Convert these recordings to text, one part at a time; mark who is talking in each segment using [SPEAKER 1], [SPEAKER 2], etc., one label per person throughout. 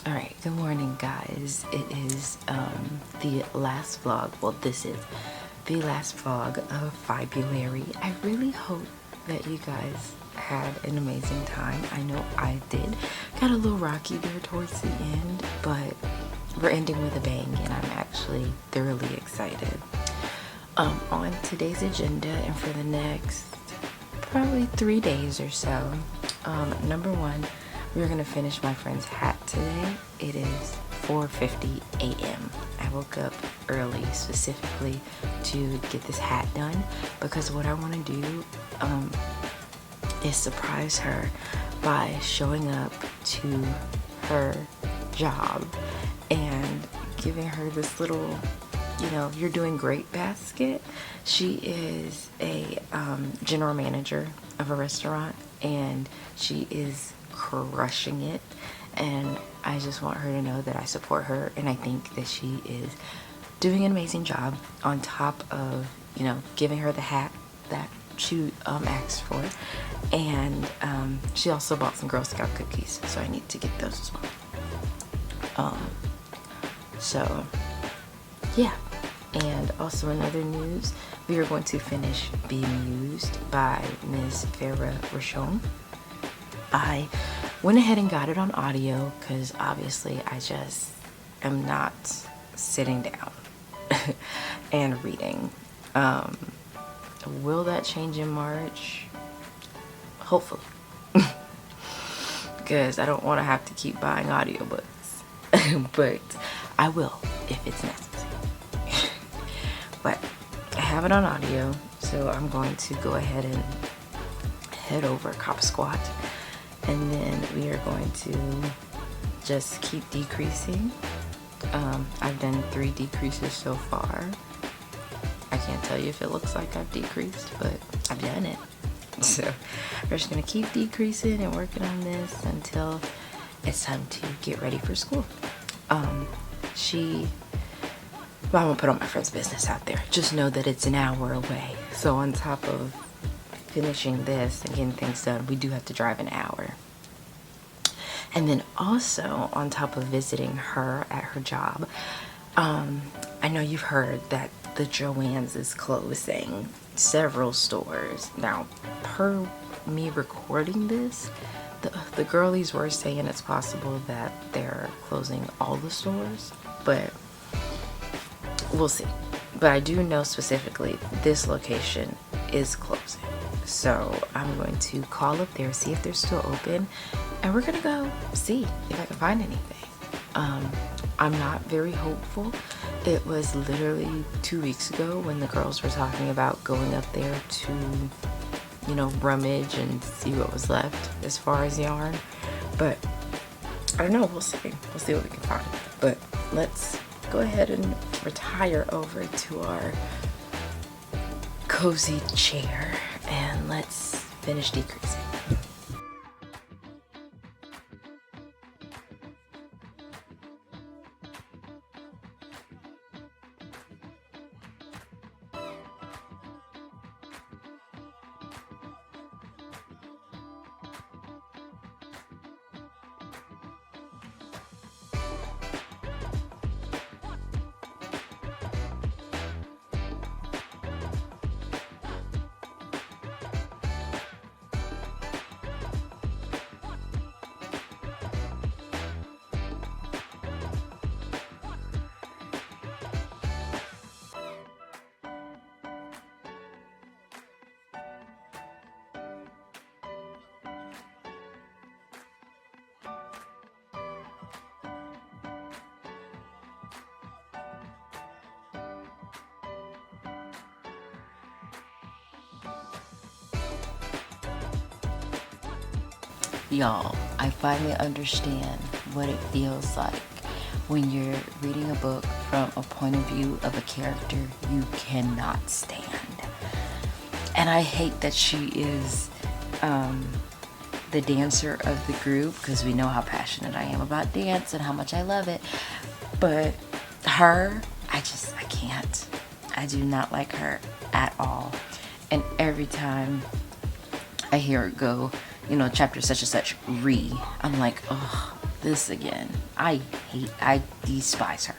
[SPEAKER 1] Alright, good morning guys. It is the last vlog. Well, this is the last vlog of Fiberuary. I really hope that you guys had an amazing time. I know I did. Got a little rocky there towards the end, but we're ending with a bang and I'm actually thoroughly excited. On today's agenda and for the next probably 3 days or so, number one, we're gonna finish my friend's hat today. It is 4:50 a.m. I woke up early specifically to get this hat done because what I want to do is surprise her by showing up to her job and giving her this little, you know, you're doing great basket. She is a general manager of a restaurant and she is crushing it, and I just want her to know that I support her and I think that she is doing an amazing job on top of, you know, giving her the hat that she asked for, and she also bought some Girl Scout cookies, so I need to get those as well. So yeah, and also in other news, we are going to finish Bemused by Ms. Farrah Rochon. I went ahead and got it on audio because obviously I just am not sitting down and reading. Will that change in March? Hopefully. Because I don't want to have to keep buying audiobooks. But I will if it's necessary. But I have it on audio, so I'm going to go ahead and head over Cop Squat. And then we are going to just keep decreasing. I've done 3 decreases so far. I can't tell you if it looks like I've decreased, but I've done it. So we're just gonna keep decreasing and working on this until it's time to get ready for school. I won't put all my friend's business out there. Just know that it's an hour away. So on top of finishing this and getting things done, we do have to drive an hour. And then also on top of visiting her at her job, I know you've heard that the Joann's is closing several stores. Now, per me recording this, the girlies were saying it's possible that they're closing all the stores, but we'll see. But I do know specifically this location is closing. So I'm going to call up there, see if they're still open, and we're gonna go see if I can find anything. I'm not very hopeful. It was literally 2 weeks ago when the girls were talking about going up there to, you know, rummage and see what was left as far as yarn. But I don't know, we'll see. We'll see what we can find. But let's go ahead and retire over to our cozy chair and let's finish decreasing. Y'all, I finally understand what it feels like when you're reading a book from a point of view of a character you cannot stand. And I hate that she is the dancer of the group, because we know how passionate I am about dance and how much I love it. But her, I can't. I do not like her at all. And every time I hear it go, you know, chapter such and such, I'm like, oh, this again. I despise her.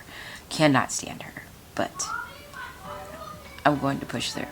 [SPEAKER 1] Cannot stand her. But I'm going to push through.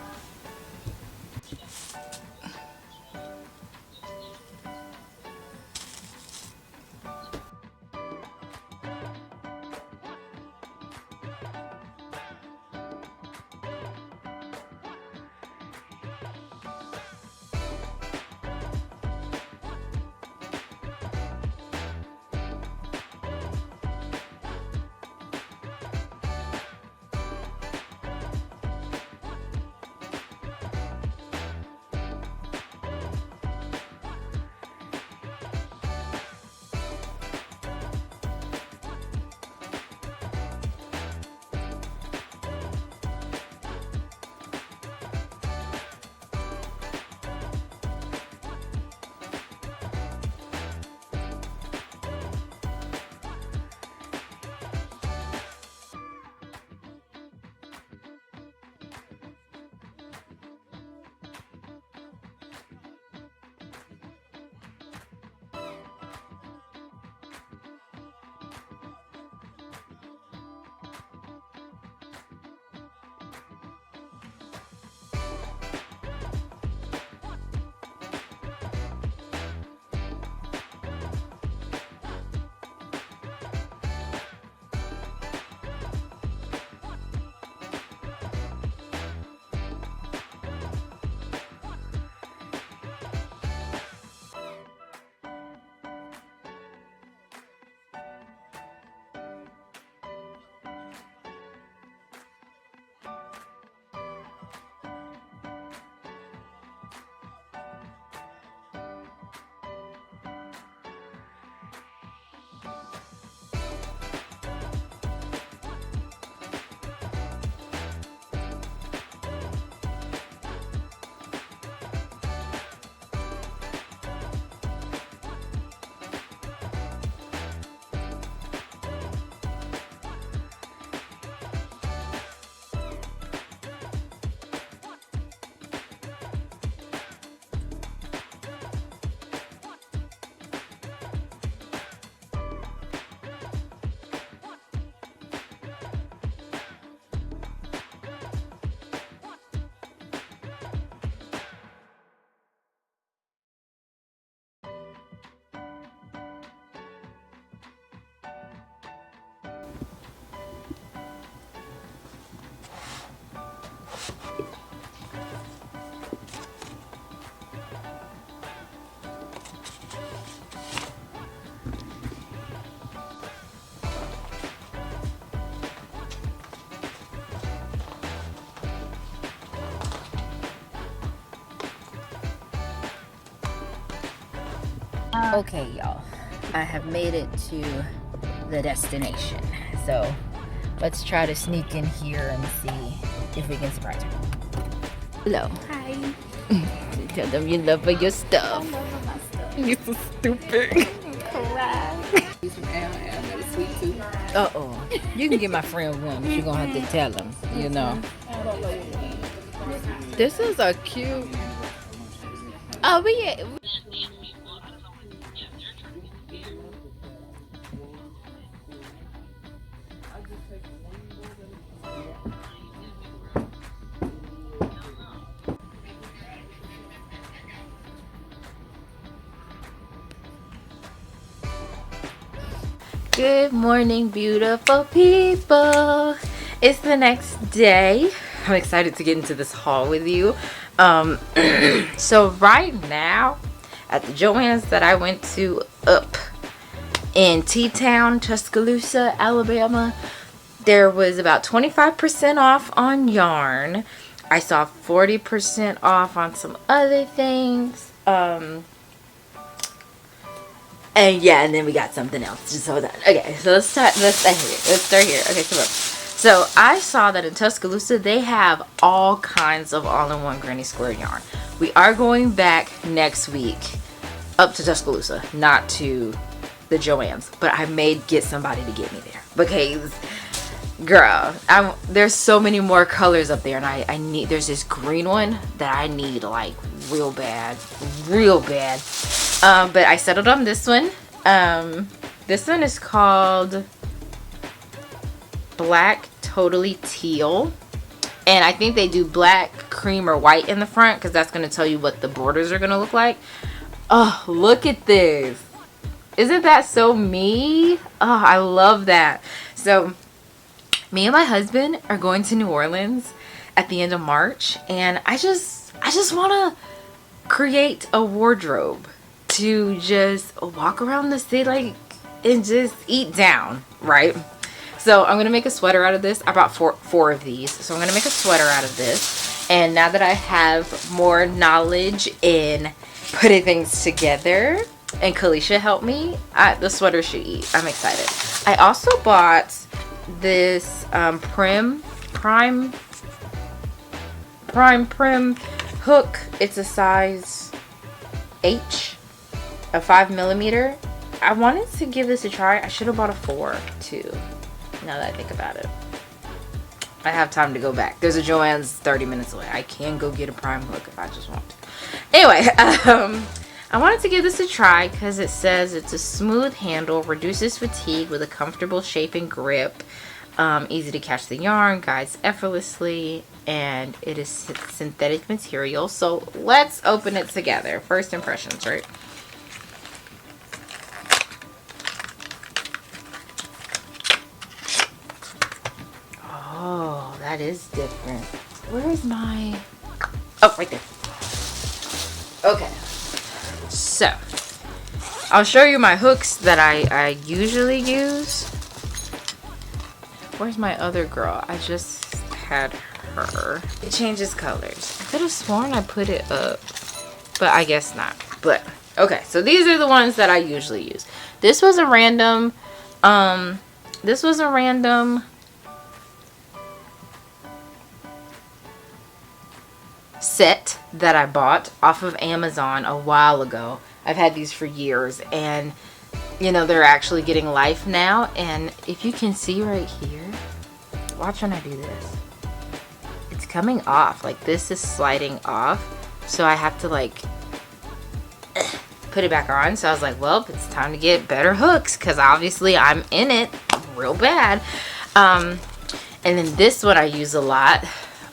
[SPEAKER 1] Okay, y'all, I have made it to the destination, so let's try to sneak in here and see if we can surprise her. Hello.
[SPEAKER 2] Hi.
[SPEAKER 1] Tell them you love your stuff.
[SPEAKER 2] I love my stuff.
[SPEAKER 1] You're so stupid.
[SPEAKER 2] Correct. Some that is sweet too.
[SPEAKER 1] Uh-oh. You can get my friend one, but you're gonna have to tell him, you know.
[SPEAKER 2] I don't know what
[SPEAKER 1] This is a cute. Oh, but yeah. Good morning, beautiful people. It's the next day. I'm excited to get into this haul with you. So right now at the Joann's that I went to up in T-Town, Tuscaloosa, Alabama, there was about 25% off on yarn. I saw 40% off on some other things. And yeah, and then we got something else. Just so that. Okay, so let's start here. Okay, so look. So I saw that in Tuscaloosa they have all kinds of all-in-one granny square yarn. We are going back next week up to Tuscaloosa, not to the Joann's, but I may get somebody to get me there because, girl, there's so many more colors up there, and I need. There's this green one that I need like real bad. But I settled on this one. This one is called Black Totally Teal. And I think they do black, cream, or white in the front because that's going to tell you what the borders are going to look like. Oh, look at this. Isn't that so me? Oh, I love that. So, me and my husband are going to New Orleans at the end of March. And I just want to create a wardrobe to just walk around the city like and just eat down, right? So I'm going to make a sweater out of this. I bought four of these. So I'm going to make a sweater out of this. And now that I have more knowledge in putting things together, and Kalisha helped me, the sweater should eat. I'm excited. I also bought this Prim hook. It's a size H, a 5mm. I wanted to give this a try. I should have bought a 4 too. Now that I think about it, I have time to go back. There's a Joann's 30 minutes away. I can go get a prime hook if I just want to. Anyway, I wanted to give this a try because it says it's a smooth handle, reduces fatigue with a comfortable shape and grip, easy to catch the yarn, guides effortlessly, and it is synthetic material. So let's open it together. First impressions, right? Oh, that is different. Where is my... Oh, right there. Okay. So, I'll show you my hooks that I usually use. Where's my other girl? I just had her. It changes colors. I could have sworn I put it up, but I guess not. But, okay. So, these are the ones that I usually use. This was a random... set that I bought off of Amazon a while ago. I've had these for years, and you know, they're actually getting life now. And if you can see right here, watch when I do this, it's coming off. Like, this is sliding off, so I have to like put it back on. So I was like, well, it's time to get better hooks because obviously I'm in it real bad. And then this one I use a lot.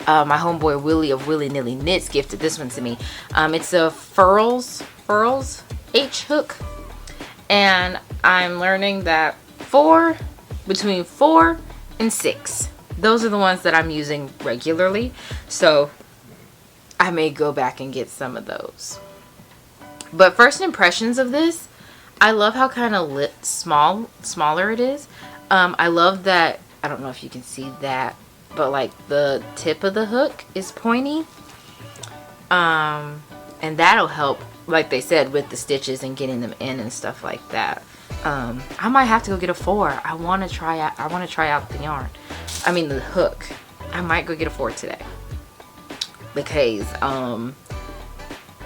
[SPEAKER 1] My homeboy Willie of Willy Nilly Knits gifted this one to me. It's a Furls H hook, and I'm learning that between 4 and 6, those are the ones that I'm using regularly. So I may go back and get some of those. But first impressions of this, I love how kind of smaller it is. I love that. I don't know if you can see that, but like the tip of the hook is pointy, and that'll help, like they said, with the stitches and getting them in and stuff like that. I might have to go get a 4. I want to try out the yarn. I mean the hook. I might go get a 4 today because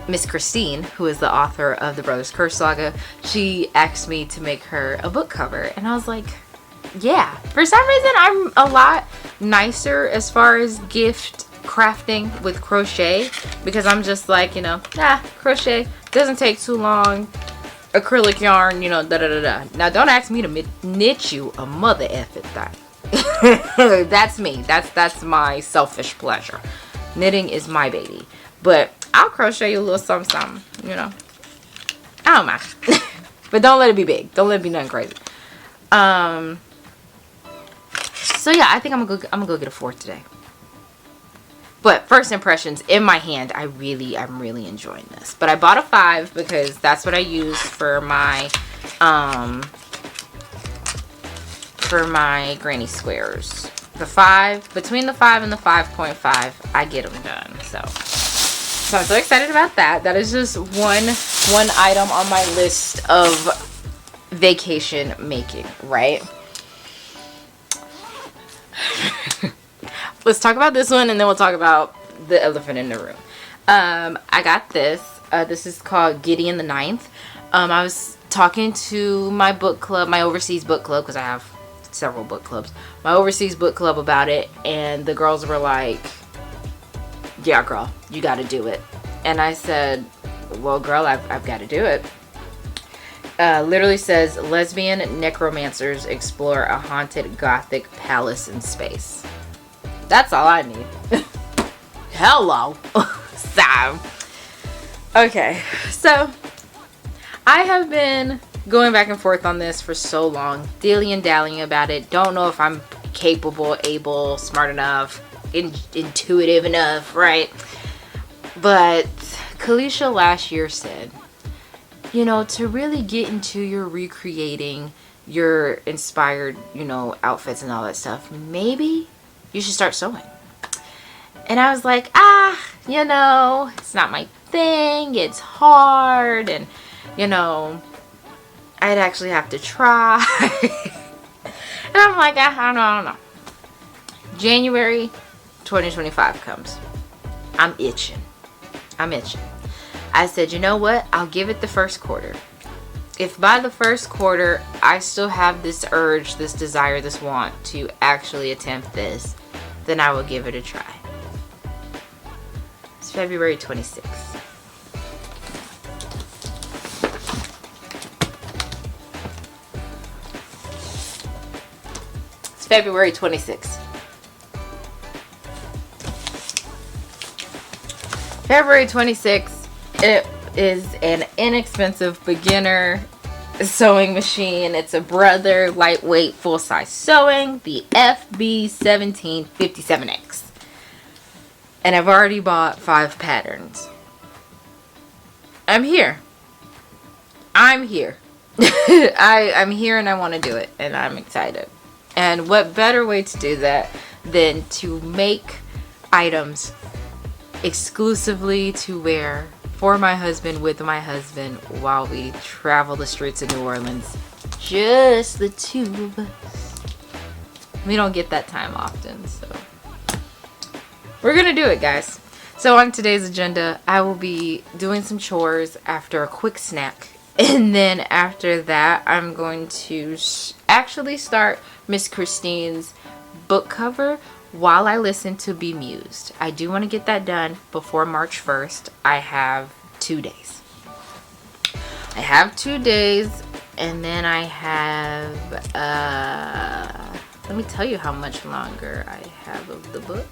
[SPEAKER 1] Miss Christine, who is the author of the Brothers Curse Saga, she asked me to make her a book cover, and I was like, yeah. For some reason, I'm a lot nicer as far as gift crafting with crochet, because I'm just like, you know, crochet doesn't take too long, acrylic yarn, you know, Now don't ask me to knit you a mother effing thing. That's me. That's my selfish pleasure. Knitting is my baby, but I'll crochet you a little something, you know. I don't mind. But don't let it be big. Don't let it be nothing crazy. So yeah, I think I'm gonna go get a 4 today. But first impressions, in my hand, I'm really enjoying this. But I bought a 5 because that's what I use for my granny squares. The 5, between the 5 and the 5.5, I get them done. So I'm so excited about that. That is just one item on my list of vacation making, right? Let's talk about this one, and then we'll talk about the elephant in the room. I got this. This is called Gideon the Ninth. I was talking to my book club, my overseas book club, because I have several book clubs. My overseas book club about it, and the girls were like, yeah, girl, you got to do it. And I said, well, girl, I've got to do it. literally says lesbian necromancers explore a haunted gothic palace in space. That's all I need. Hello. So, okay, so I have been going back and forth on this for so long, dilly-dallying about it. Don't know if I'm capable, able, smart enough, intuitive enough, right? But Kalisha last year said, you know, to really get into your recreating your inspired, you know, outfits and all that stuff, maybe you should start sewing. And I was like, you know, it's not my thing, it's hard, and, you know, I'd actually have to try. And I'm like, I don't know. January 2025 comes. I'm itching. I said, you know what? I'll give it the first quarter. If by the first quarter I still have this urge, this desire, this want to actually attempt this, then I will give it a try. It's February 26th. It's February 26th. February 26th, it is an inexpensive beginner sewing machine. It's a Brother lightweight full-size sewing, the FB1757X. And I've already bought 5 patterns. I'm here. I'm here and I want to do it, and I'm excited. And what better way to do that than to make items exclusively to wear for my husband, with my husband, while we travel the streets of New Orleans. Just the two of us. We don't get that time often, so we're gonna do it, guys. So on today's agenda, I will be doing some chores after a quick snack, and then after that I'm going to actually start Miss Christine's book cover while I listen to Bemused. I do want to get that done before March 1st. I have 2 days. And then I have let me tell you how much longer I have of the book.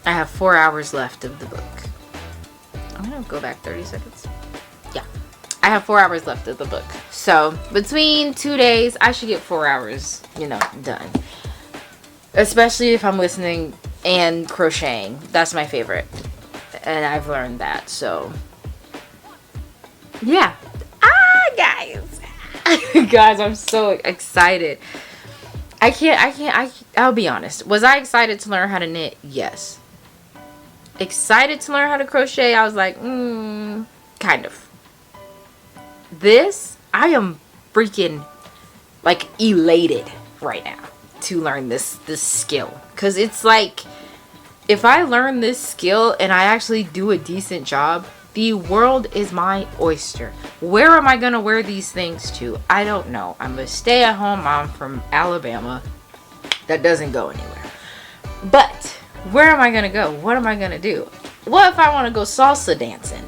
[SPEAKER 1] I have 4 hours left of the book. I'm gonna go back 30 seconds. Yeah, I have 4 hours left of the book. So between 2 days, I should get 4 hours, you know, done. Especially if I'm listening and crocheting. That's my favorite. And I've learned that, so yeah. Guys. Guys, I'm so excited. I'll be honest. Was I excited to learn how to knit? Yes. Excited to learn how to crochet? I was like, kind of. This, I am freaking like elated right now to learn this skill, because it's like, if I learn this skill and I actually do a decent job, the world is my oyster. Where am I gonna wear these things to? I don't know. I'm a stay-at-home mom from Alabama that doesn't go anywhere. But where am I gonna go? What am I gonna do? What if I want to go salsa dancing?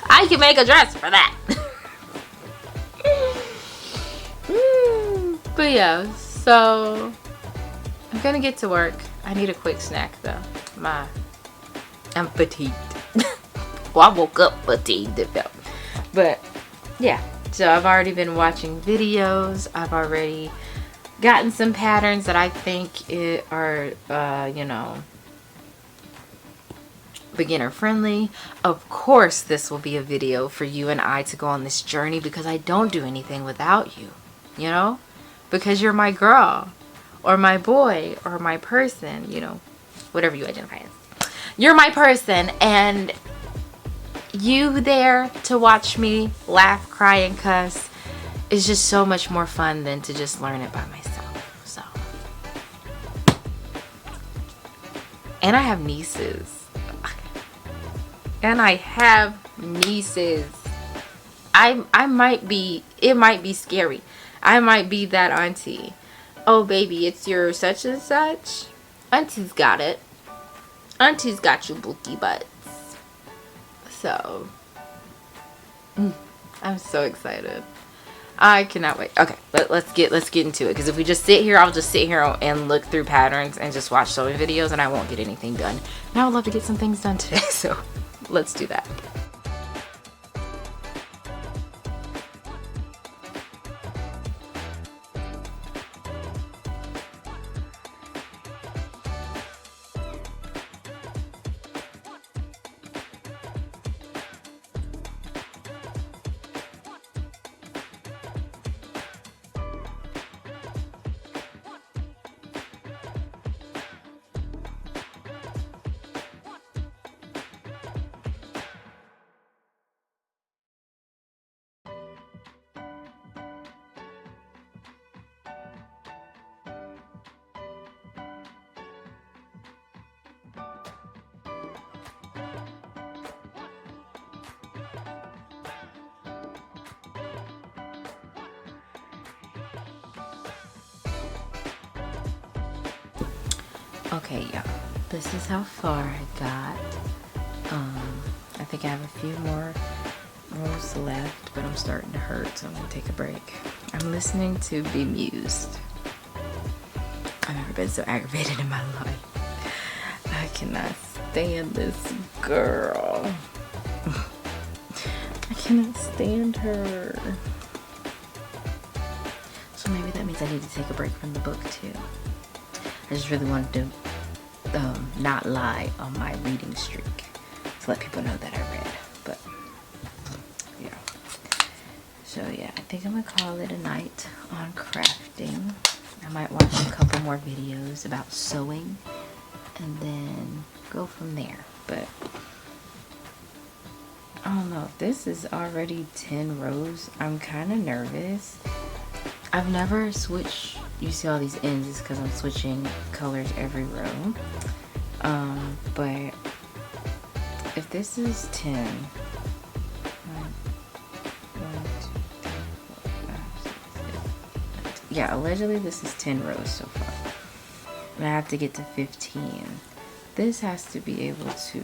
[SPEAKER 1] I can make a dress for that. But yeah, so I'm gonna get to work. I need a quick snack though. I'm fatigued. Well, I woke up fatigued, it felt. But yeah, so I've already been watching videos. I've already gotten some patterns that I think are, you know, beginner friendly. Of course, this will be a video for you and I to go on this journey, because I don't do anything without you, you know, because you're my girl or my boy or my person, you know, whatever you identify as. You're my person, and you there to watch me laugh, cry, and cuss is just so much more fun than to just learn it by myself. So, and I have nieces. I might be, it might be scary. I might be that auntie. Oh baby, it's your such and such. Auntie's got it. Auntie's got you bookie butts. So I'm so excited. I cannot wait. Okay, let's get into it, because if we just sit here, I'll just sit here and look through patterns and just watch sewing videos, and I won't get anything done. And I would love to get some things done today, so let's do that. Okay, y'all, this is how far I got. I think I have a few more rows left, but I'm starting to hurt, so I'm gonna take a break. I'm listening to Bemused. I've never been so aggravated in my life. I cannot stand this girl. I cannot stand her. So maybe that means I need to take a break from the book too. I just really wanted to not lie on my reading streak to let people know that I read. But yeah. So yeah, I think I'm gonna call it a night on crafting. I might watch a couple more videos about sewing and then go from there. But I don't know, this is already 10 rows. I'm kind of nervous. I've never switched. You see all these ends is because I'm switching colors every row. But if this is 10, yeah, allegedly this is 10 rows so far. And I have to get to 15. This has to be able to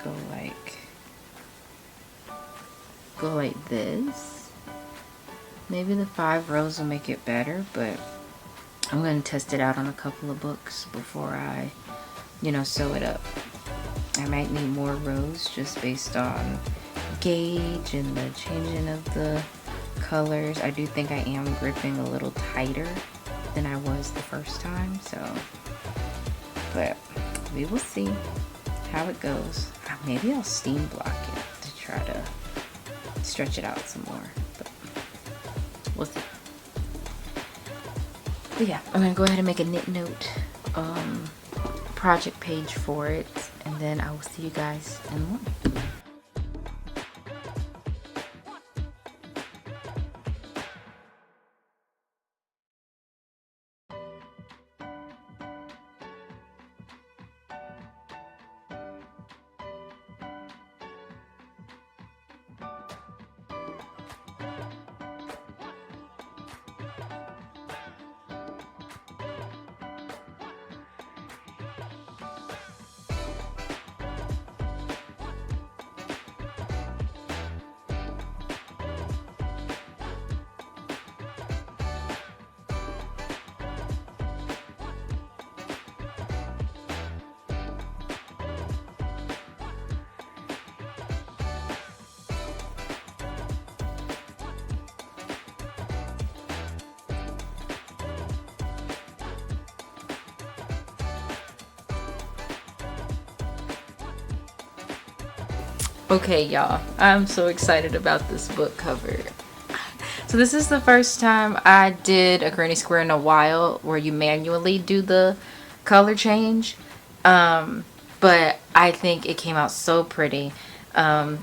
[SPEAKER 1] go like this. Maybe the 5 rows will make it better, but I'm going to test it out on a couple of books before I, sew it up. I might need more rows just based on gauge and the changing of the colors. I do think I am gripping a little tighter than I was the first time, so, but we will see how it goes. Maybe I'll steam block it to try to stretch it out some more, but we'll see. But yeah, I'm gonna go ahead and make a knit note project page for it, and then I will see you guys in the morning. Okay, y'all, I'm so excited about this book cover. So this is the first time I did a granny square in a while where you manually do the color change. But I think it came out so pretty.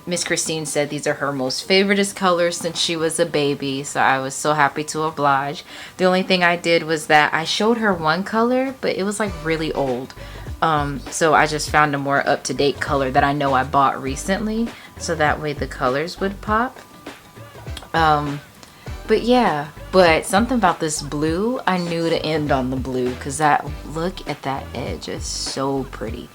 [SPEAKER 1] Miss Christine said these are her most favoriteest colors since she was a baby, so I was so happy to oblige. The only thing I did was that I showed her one color, but it was like really old. So I just found a more up-to-date color that I know I bought recently, so that way the colors would pop. But yeah, but something about this blue, I knew to end on the blue, because look at that edge, it's so pretty.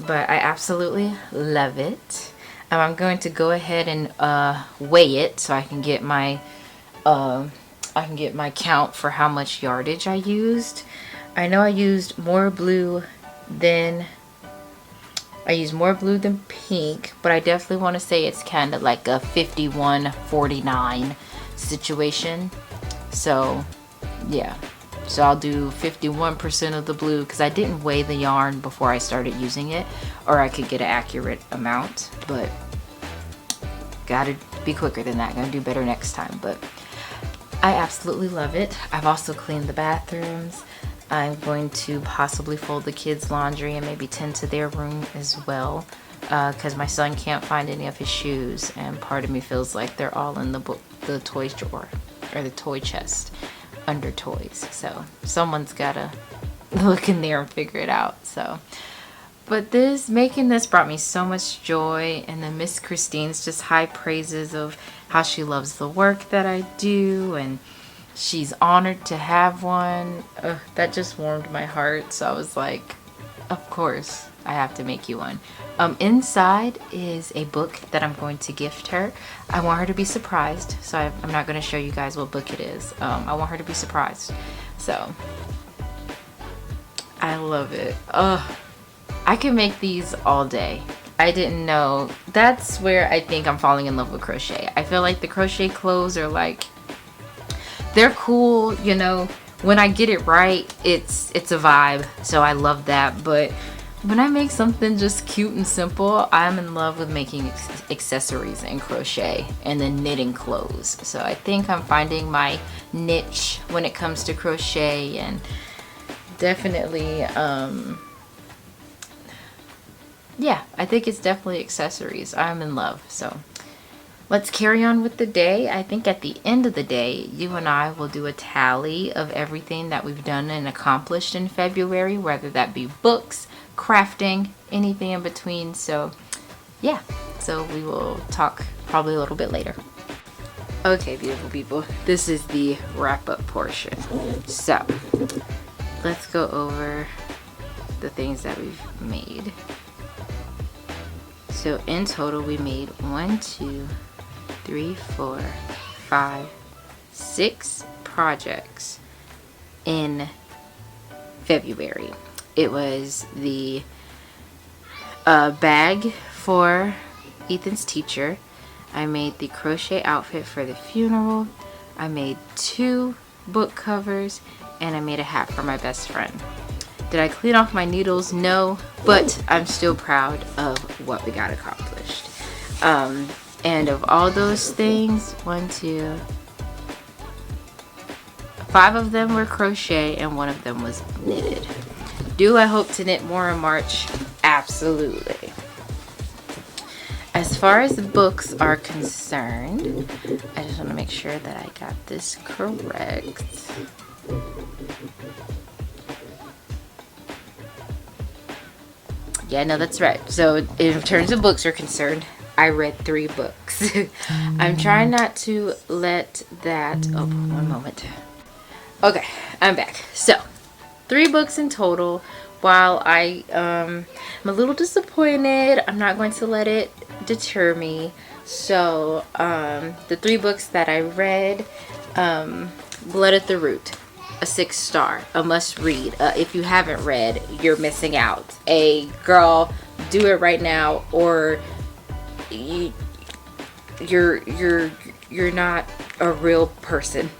[SPEAKER 1] but I absolutely love it. I'm going to go ahead and weigh it so I can get my count for how much yardage I used. I know I used more blue than pink, but I definitely want to say it's kind of like a 51-49 situation. So yeah, so I'll do 51% of the blue because I didn't weigh the yarn before I started using it, or I could get an accurate amount, but gotta be quicker than that. Gonna do better next time. But I absolutely love it. I've also cleaned the bathrooms. I'm going to possibly fold the kids' laundry and maybe tend to their room as well, because my son can't find any of his shoes, and part of me feels like they're all in the toys drawer or the toy chest under toys. So someone's gotta look in there and figure it out. So, but making this brought me so much joy, and then Miss Christine's just high praises of how she loves the work that I do, and she's honored to have one. That just warmed my heart. So I was like, of course I have to make you one. Inside is a book that I'm going to gift her. I want her to be surprised, so I'm not going to show you guys what book it is. I want her to be surprised. So I love it. I can make these all day. I didn't know. That's where I think I'm falling in love with crochet. I feel like the crochet clothes are like, they're cool, you know. When I get it right, it's a vibe. So I love that. But when I make something just cute and simple, I'm in love with making accessories and crochet and then knitting clothes. So I think I'm finding my niche when it comes to crochet, and definitely yeah, I think it's definitely accessories. I'm in love. So let's carry on with the day. I think at the end of the day, you and I will do a tally of everything that we've done and accomplished in February, whether that be books, crafting, anything in between. So yeah, so we will talk probably a little bit later. Okay, beautiful people, this is the wrap-up portion. So let's go over the things that we've made. So in total, we made 1, 2, 3, 4, 5, 6 projects in February. It was the bag for Ethan's teacher. I made the crochet outfit for the funeral. I made 2 book covers, and I made a hat for my best friend. Did I clean off my needles? No, but I'm still proud of what we got accomplished. And of all those things, 1, 2, 5 of them were crochet and 1 of them was knitted. Do I hope to knit more in March? Absolutely. As far as the books are concerned, I just want to make sure that I got this correct. Yeah, no, that's right. So in terms of books are concerned, I read 3 books. I'm trying not to let that... Oh, one moment. Okay, I'm back. So, 3 books in total. While I'm a little disappointed, I'm not going to let it deter me. So, the 3 books that I read, Blood at the Root, a 6-star, a must read. If you haven't read, you're missing out. Girl, do it right now, or you're not a real person.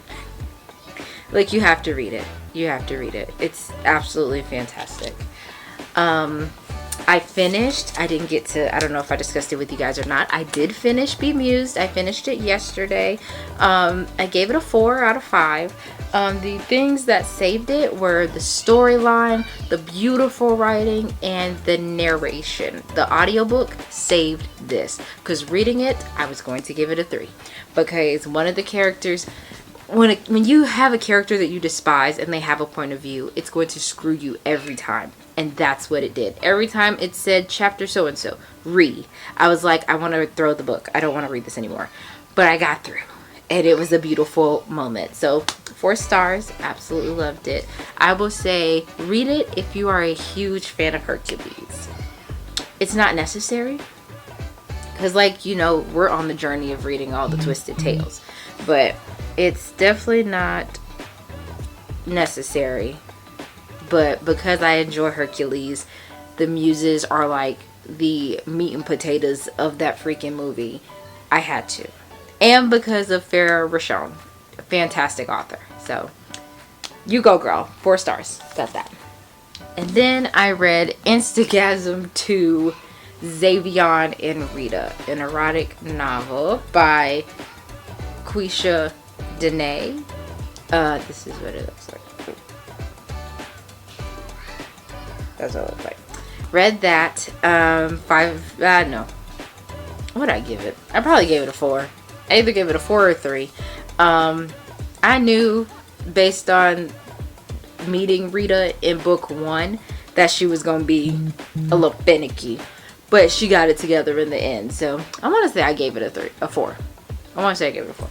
[SPEAKER 1] Like, you have to read it. You have to read it. It's absolutely fantastic. I finished, I didn't get to, I don't know if I discussed it with you guys or not. I did finish Bemused. I finished it yesterday. I gave it a 4 out of 5. The things that saved it were the storyline, the beautiful writing, and the narration. The audiobook saved this, because reading it, I was going to give it a 3, because one of the characters, when you have a character that you despise and they have a point of view, it's going to screw you every time. And that's what it did. Every time it said chapter so-and-so, read, I was like, I want to throw the book. I don't want to read this anymore. But I got through. And it was a beautiful moment. So 4 stars. Absolutely loved it. I will say, read it if you are a huge fan of Hercules. it's not necessary. Because, like, you know, we're on the journey of reading all the Twisted Tales. But it's definitely not necessary. But because I enjoy Hercules, the muses are like the meat and potatoes of that freaking movie. I had to. And because of Farrah Rochon. A fantastic author. So, you go, girl. 4 stars. Got that. And then I read Instagasm 2, Xavion and Rita, an erotic novel by Quisha Dene. This is what it looks like. That's what it looks like. Read that. No. What'd I give it? I probably gave it a 4. I either gave it a 4 or 3. I knew based on meeting Rita in book 1 that she was gonna be a little finicky. But she got it together in the end. So, I want to say I gave it a 4. I want to say I gave it a 4.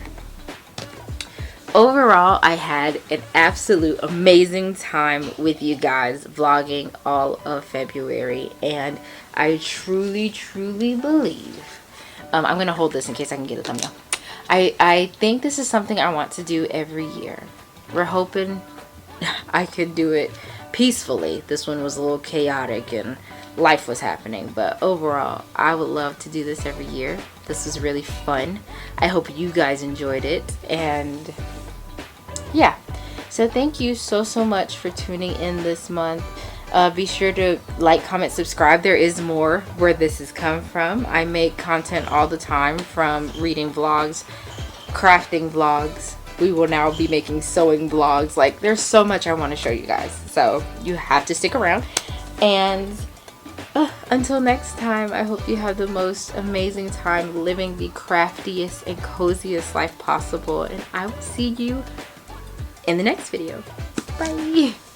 [SPEAKER 1] Overall, I had an absolute amazing time with you guys vlogging all of February. And I truly, truly believe... I'm going to hold this in case I can get a thumbnail. I think this is something I want to do every year. We're hoping I could do it peacefully. This one was a little chaotic and... life was happening, but overall I would love to do this every year. This was really fun. I hope you guys enjoyed it, and yeah, so thank you so much for tuning in this month. Be sure to like, comment, subscribe. There is more where this has come from. I make content all the time, from reading vlogs, crafting vlogs. We will now be making sewing vlogs. Like, there's so much I want to show you guys, so you have to stick around. And until next time, I hope you have the most amazing time living the craftiest and coziest life possible. And I will see you in the next video. Bye!